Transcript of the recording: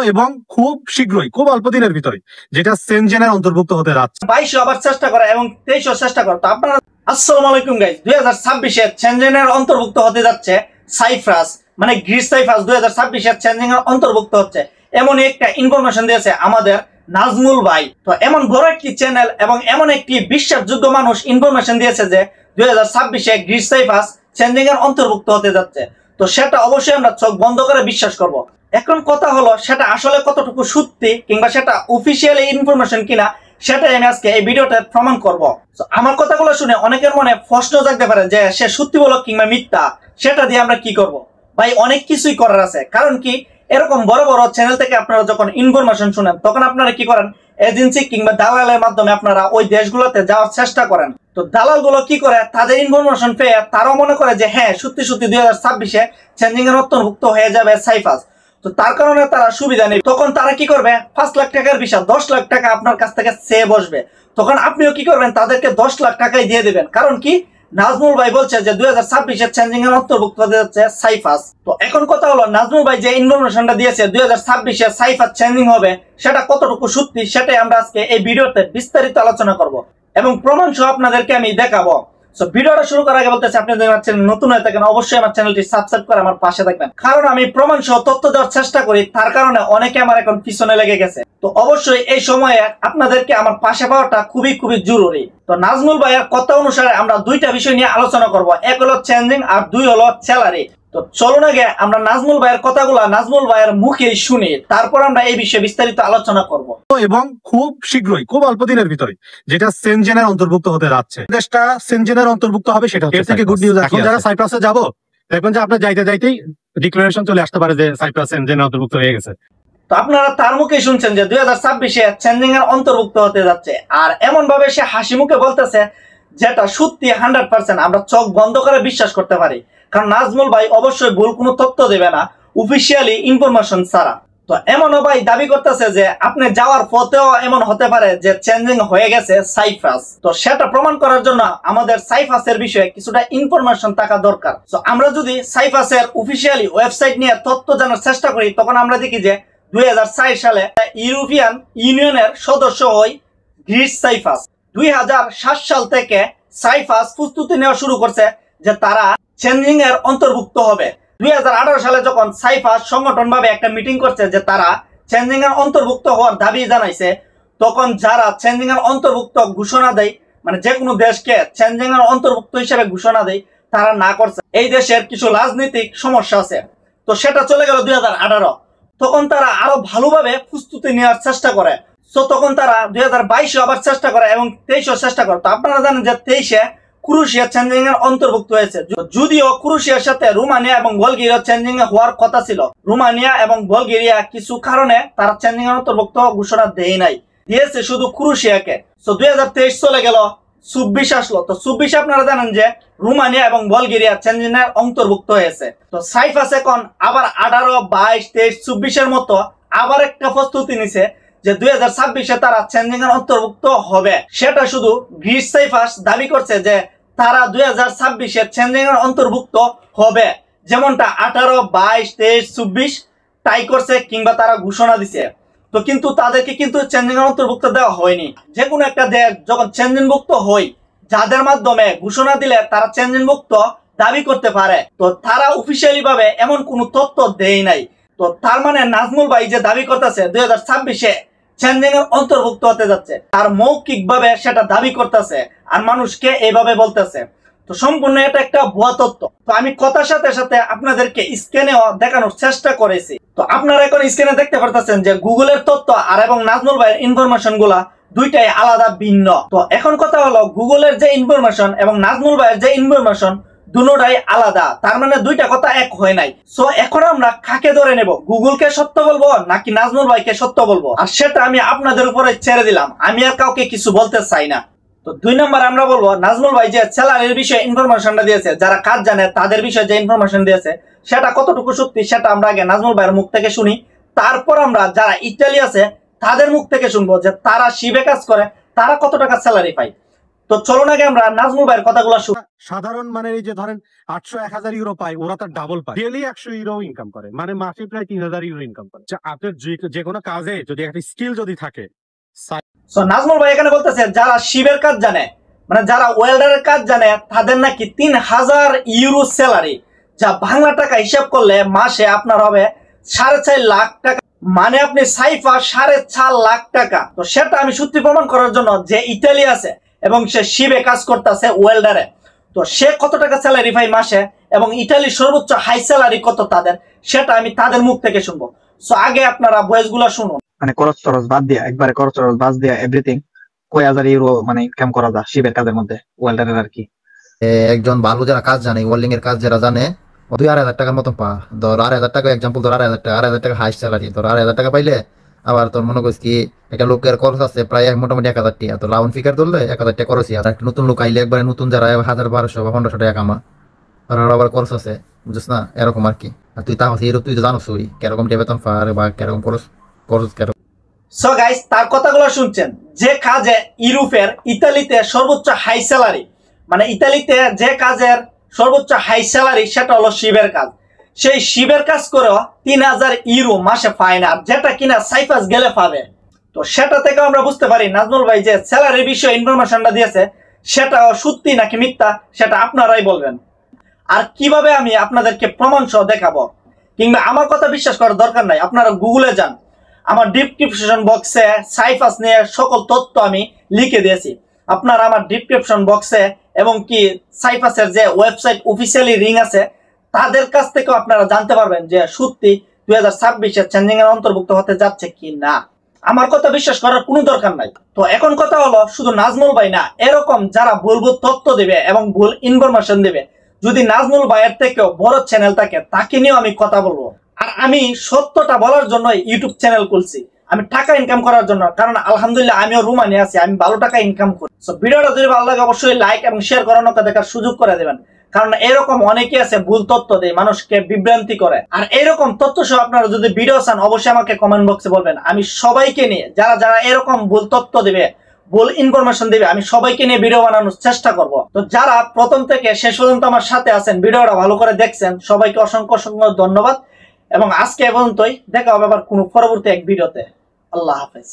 এবং খুব শীঘ্রই খুব অল্প দিনের ভিতরে যেটা সেনজেনের অন্তর্ভুক্ত হতে যাচ্ছে। 22 আবার চেষ্টা করা এবং 23 চেষ্টা করা। তো আপনারা আসসালামু আলাইকুম গাইস, 2026 সেনজেনের অন্তর্ভুক্ত হতে যাচ্ছে সাইপ্রাস, মানে গ্রিস সাইপ্রাস 2026 সেনজেনের অন্তর্ভুক্ত হচ্ছে এমন একটা ইনফরমেশন দিয়েছে আমাদের নাজমুল ভাই। তো এমন বড় একটি চ্যানেল এবং এমন একটি বিশ্বাসযোগ্য মানুষ ইনফরমেশন দিয়েছে যে 2026 গ্রিস সাইপ্রাস সেনজেনের অন্তর্ভুক্ত হতে যাচ্ছে। তো সেটা অবশ্যই আমরা চোখ বন্ধ করে বিশ্বাস করব। এখন কথা হলো সেটা আসলে কতটুকু সত্যি কিংবা সেটা অফিসিয়াল ইনফরমেশন কিনা, সেটাই আমি আজকে এই ভিডিওতে প্রমাণ করব। আমার কথাগুলো শুনে অনেকের মনে প্রশ্ন জাগতে পারে যে সে সত্যি বলো কিংবা মিথ্যা, সেটা দিয়ে আমরা কি করব। ভাই অনেক কিছুই করার আছে, কারণ কি এরকম বড় বড় চ্যানেল থেকে আপনারা যখন ইনফরমেশন শুনেন তখন আপনারা কি করেন, এজেন্সি কিংবা দালালের মাধ্যমে আপনারা ওই দেশগুলোতে যাওয়ার চেষ্টা করেন। তো দালাল গুলো কি করে, তাদের ইনফরমেশন পেয়ে তারাও মনে করে যে হ্যাঁ সত্যি সত্যি 2026 সেনজেনের অন্তর্ভুক্ত হয়ে যাবে সাইপ্রাস। তো তার কারণে তারা সুবিধা নেই। তখন তারা কি করবে, 5 লাখ টাকার ভিসা 10 লাখ টাকা আপনার কাছ থেকে চেয়ে বসবে। তখন আপনিও কি করবেন, তাদেরকে 10 লাখ টাকাই দিয়ে দেবেন। কারণ কি নাজমুল ভাই বলছে যে 2026 সেনজেনের অন্তর্ভুক্ত হতে যাচ্ছে সাইপ্রাস। তো এখন কথা হলো নাজমুল ভাই যে ইনফরমেশনটা দিয়েছে 2026 সাইপ্রাস চেঞ্জিং হবে, সেটা কতটুকু সত্যি সেটাই আমরা আজকে এই ভিডিওতে বিস্তারিত আলোচনা করব এবং প্রমাণ সহ আপনাদেরকে আমি দেখাবো। সো ভিডিওটা শুরু করার আগে বলতেছি, আপনি যদি আমার চ্যানেল নতুন হয়ে থাকেন অবশ্যই আমার চ্যানেলটি সাবস্ক্রাইব করে আমার পাশে থাকবেন, কারণ আমি প্রমাণ সহ তথ্য দেওয়ার চেষ্টা করি, তার কারণে অনেকে আমার এখন পিছনে লেগে গেছে। তো অবশ্যই এই সময়ে আপনাদেরকে আমার পাশে পাওয়াটা খুবই খুবই জরুরি। তো নাজমুল ভাইয়ের কথা অনুসারে আমরা দুইটা বিষয় নিয়ে আলোচনা করব, এক হলো চেঞ্জিং আর দুই হলো স্যালারি। তো চলুন আগে আমরা নাজমুল ভাইয়ের কথাগুলো নাজমুল ভাইয়ের মুখেই শুনি, তারপর আমরা এই বিষয়ে বিস্তারিত আলোচনা করব। এবং খুব শীঘ্রই খুব অল্প দিনের ভিতরে যেটা সেনজেনের অন্তর্ভুক্ত হতে যাচ্ছে, দেশটা সেনজেনের অন্তর্ভুক্ত হবে, সেটা এর থেকে গুড নিউজ। এখন যারা সাইপ্রাসে যাবো দেখবেন যে আপনার যাইতে যাইতেই ডিক্লারেশন চলে আসতে পারে যে সাইপ্রাস সেনজেনের অন্তর্ভুক্ত হয়ে গেছে। তো আপনারা তার মুখে শুনছেন যে 2026 সেনজেনের অন্তর্ভুক্ত হতে যাচ্ছে, আর এমন ভাবে সে হাসি মুখে বলতেছে যেটা সত্যি 100% আমরা চোখ বন্ধ করে বিশ্বাস করতে পারি, কারণ নাজমুল ভাই অবশ্যই ভুল কোনো তথ্য দেবে না অফিসিয়ালি ইনফরমেশন ছাড়া। তো এমনও ভাই দাবি করতেছে যে আপনি যাওয়ার পথেও এমন হতে পারে যে চেঞ্জিং হয়ে গেছে সাইপ্রাস। তো সেটা প্রমাণ করার জন্য আমাদের সাইপ্রাসের বিষয়ে কিছুটা ইনফরমেশন থাকা দরকার। তো আমরা যদি সাইপ্রাসের অফিসিয়ালি ওয়েবসাইট নিয়ে তথ্য জানার চেষ্টা করি, তখন আমরা দেখি যে 2004 সালে ইউরোপিয়ান ইউনিয়নের সদস্য হয় গ্রিস সাইপ্রাস। 2007 সাল থেকে সাইপ্রাস প্রস্তুতি নেওয়া শুরু করছে যে তারা চেঞ্জিং এর অন্তর্ভুক্ত হবে। 2018 সালে যখন সাইপ্রাস সংগঠন ভাবে একটা মিটিং করছে যে তারা চেঞ্জিং এর অন্তর্ভুক্ত হওয়ার দাবি জানাইছে, তখন যারা চেঞ্জিং এর অন্তর্ভুক্ত ঘোষণা দেয়, মানে যে কোনো দেশকে চেঞ্জিং এর অন্তর্ভুক্ত হিসেবে ঘোষণা দেয়, তারা না করছে। এই দেশের কিছু রাজনৈতিক সমস্যা আছে। তো সেটা চলে গেল 2018। তখন তারা আরো ভালোভাবে প্রস্তুতি নেওয়ার চেষ্টা করে। তো তখন তারা 2022 আবার চেষ্টা করে এবং 23 চেষ্টা করে। তো আপনারা জানেন যে 23 ক্রোয়েশিয়া চেঞ্জিং এর অন্তর্ভুক্ত হয়েছে, যদিও ক্রোয়েশিয়ার সাথে রোমানিয়া এবং বুলগেরিয়া চেঞ্জিং এ হওয়ার কথা ছিল। রোমানিয়া এবং বুলগেরিয়া কিছু কারণে তারা চেঞ্জিং এর অন্তর্ভুক্ত ঘোষণা দেয় নাই, দিয়েছে শুধু ক্রোয়েশিয়াকে। তো 2023 চলে গেল, 24 আসলো। তো 24 আপনারা জানেন যে রোমানিয়া এবং বুলগেরিয়া চেঞ্জিং এর অন্তর্ভুক্ত হয়েছে। তো সাইপ্রাস এখন আবার 18, 22, 23, 24 মতো আবার একটা প্রস্তুতি নিছে যে 2026 তারা চেঞ্জিং এর অন্তর্ভুক্ত হবে। সেটা শুধু গ্রিস সাইপ্রাস দাবি করছে যে তারা 2026 চেঞ্জিং এর অন্তর্ভুক্ত হবে, যেমনটা 18, 22, 23, 24 টাই করছে কিংবা তারা ঘোষণা দিছে। তো কিন্তু তাদেরকে কিন্তু চেঞ্জিং এর অন্তর্ভুক্ত দেওয়া হয়নি। যে কোনো একটা দেশ যখন চেঞ্জিং মুক্ত হয়, যাদের মাধ্যমে ঘোষণা দিলে তারা চেঞ্জিং মুক্ত দাবি করতে পারে, তো তারা অফিসিয়ালি ভাবে এমন কোনো তথ্য দেয় নাই। তো তার মানে নাজমুল ভাই যে দাবি করতেছে 2026 চেঞ্জিং এর অন্তর্ভুক্ত হতে যাচ্ছে, তার মৌখিক ভাবে সেটা দাবি করতেছে আর মানুষকে এইভাবে বলতেছে। তো সম্পূর্ণ এটা একটা ভুয়া তথ্য। তো আমি কথার সাথে সাথে আপনাদেরকে স্ক্রিনেও দেখানোর চেষ্টা করেছি। তো আপনারা এখন স্ক্রিনে দেখতে পারতেছেন যে গুগলের তথ্য আর এবং নাজমুল ভাইয়ের ইনফরমেশন গুলা দুইটাই আলাদা, ভিন্ন। তো এখন কথা হলো গুগলের যে ইনফরমেশন এবং নাজমুল ভাইয়ের যে ইনফরমেশন দুটোটাই আলাদা, তার মানে দুইটা কথা এক হয় নাই। সো এখন আমরা কাকে ধরে নেব, গুগলকে সত্য বলবো নাকি নাজমুল ভাইকে সত্য বলবো, আর সেটা আমি আপনাদের উপরে ছেড়ে দিলাম, আমি আর কাউকে কিছু বলতে চাই না। তো 2 নম্বর আমরা বলবো নাজমুল ভাই যে স্যালারির বিষয়ে ইনফরমেশনটা দিয়েছে, যারা কাজ জানে তাদের বিষয়ে যে ইনফরমেশন দিয়েছে সেটা কতটুকু সত্যি সেটা আমরা আগে নাজমুল ভাইয়ের মুখ থেকে শুনি, তারপর আমরা যারা ইতালি আছে তাদের মুখ থেকে শুনবো যে তারা শিবে কাজ করে, তারা কত টাকা স্যালারি পায়। তো চলুন আগে আমরা নাজমুল ভাইয়ের কথাগুলো শুনি। সাধারণ মানে এই যে ধরেন 800-1000 ইউরো পায়, ওরা তার ডাবল পায়, ডেইলি 100 ইউরো ইনকাম করে, মানে মাসে প্রায় 3000 ইউরো ইনকাম করে। আপনার যে কোনো কাজে যদি একটা স্কিল যদি থাকে। সো নাজমুল ভাই এখানে বলতেছে যারা শিবের কাজ জানে, মানে যারা ওয়েল্ডারের কাজ জানে, তাদের নাকি 3000 ইউরো স্যালারি, যা বাংলা টাকা হিসাব করলে মাসে আপনার হবে 4.5 লাখ টাকা, মানে আপনি সাইফা 4.5 লাখ টাকা। তো সেটা আমি সত্যি প্রমাণ করার জন্য যে ইতালি আছে এবং সে শিবে কাজ করতেছে ওয়েল্ডারে, তো সে কত টাকা স্যালারি পায় মাসে এবং ইতালির সর্বোচ্চ হাই স্যালারি কত তাদের, সেটা আমি তাদের মুখ থেকে শুনবো। সো আগে আপনারা ভয়েস গুলা শুনুন। মানে খরচ টরচ বাদ দিয়া, একবারে খরচ টরচ বাদ দিয়া এভরিথিং কয় হাজার ইউরো মানে ইনকাম করা যায় শিবের কাজের মধ্যে, ওয়েল্ডারের আর কি। একজন ভালো যারা কাজ জানে, ওয়েল্ডিং এর কাজ যারা জানে, 2-2,500 টাকার মতন পা। ধর 2,500 টাকা এক্সাম্পল, ধর 2,500 টাকা হাই স্যালারি, ধর 2,500 টাকা পাইলে আবার তোর মনে করিস কি একটা লোকের খরচ আছে প্রায় মোটামুটি 1,000 টাকা, তো রাউন্ড ফিগার ধরলে 1,000 টাকা খরচ। আর একটা নতুন লোক আইলে একবারে নতুন যারা 1,000-1,200 বা 1,500 টাকা কামা, আর আবার খরচ আছে, বুঝছিস না, এরকম আর কি। আর তুই তাহলে তুই তো জানোস ওই কেরকম বেতন পার বা কেরকম খরচ কেরকম। সো গাইস, তার কথাগুলো শুনছেন, যে কাজে ইউরোপের ইতালিতে সর্বোচ্চ হাই স্যালারি, মানে ইতালিতে যে কাজের সর্বোচ্চ হাই স্যালারি সেটা হলো শিবের কাজ। সেই শিবের কাজ করেও 3000 ইউরো মাসে পায় না, যেটা কিনা সাইপ্রাস গেলে পাবে। তো সেটা থেকে আমরা বুঝতে পারি নাজমুল ভাই যে স্যালারির বিষয়ে ইনফরমেশনটা দিয়েছে সেটা সত্যি নাকি মিথ্যা সেটা আপনারাই বলবেন। আর কিভাবে আমি আপনাদেরকে প্রমাণ সহ দেখাবো, কিংবা আমার কথা বিশ্বাস করার দরকার নাই, আপনারা গুগলে যান, আমার ডিসক্রিপশন বক্সে সাইপ্রাস নিয়ে সকল তথ্য আমি লিখে দিয়েছি। আপনারা আমার ডিসক্রিপশন বক্সে এবং কি সাইপ্রাসের যে ওয়েবসাইট অফিসিয়ালি রিং আছে তাদের কাছ থেকেও আপনারা জানতে পারবেন যে সত্যি 2026-এ চেঞ্জিং এর অন্তর্ভুক্ত হতে যাচ্ছে কি না। আমার কথা বিশ্বাস করার কোনো দরকার নাই। তো এখন কথা হলো, শুধু নাজমুল ভাই না, এরকম যারা ভুল তথ্য দেবে এবং ভুল ইনফরমেশন দেবে, যদি নাজমুল ভাইয়ের থেকেও বড় চ্যানেল থাকে তাকে নিয়েও আমি কথা বলবো। আর আমি সত্যটা বলার জন্য ইউটিউব চ্যানেল খুলছি, আমি টাকা ইনকাম করার জন্য, কারণ আলহামদুলিল্লাহ আমিও রুমানে আছি, আমি ভালো টাকা ইনকাম করি। সো ভিডিওটা যদি ভালো লাগে অবশ্যই লাইক এবং শেয়ার করার মতো দেখার সুযোগ করে দেবেন, কারণ এরকম অনেকে আছে ভুল তথ্য দেয়, মানুষকে বিভ্রান্তি করে। আর এরকম তথ্য সহ আপনারা যদি ভিডিও চান অবশ্যই আমাকে কমেন্ট বক্সে বলবেন, আমি সবাইকে নিয়ে যারা যারা এরকম ভুল তথ্য দেবে, ভুল ইনফরমেশন দিবে, আমি সবাইকে নিয়ে ভিডিও বানানোর চেষ্টা করব। তো যারা প্রথম থেকে শেষ পর্যন্ত আমার সাথে আছেন, ভিডিওটা ভালো করে দেখছেন, সবাইকে অসংখ্য অসংখ্য ধন্যবাদ। এবং আজকে এ পর্যন্তই, দেখা হবে আবার কোনো পরবর্তী এক ভিডিওতে। আল্লাহ হাফেজ।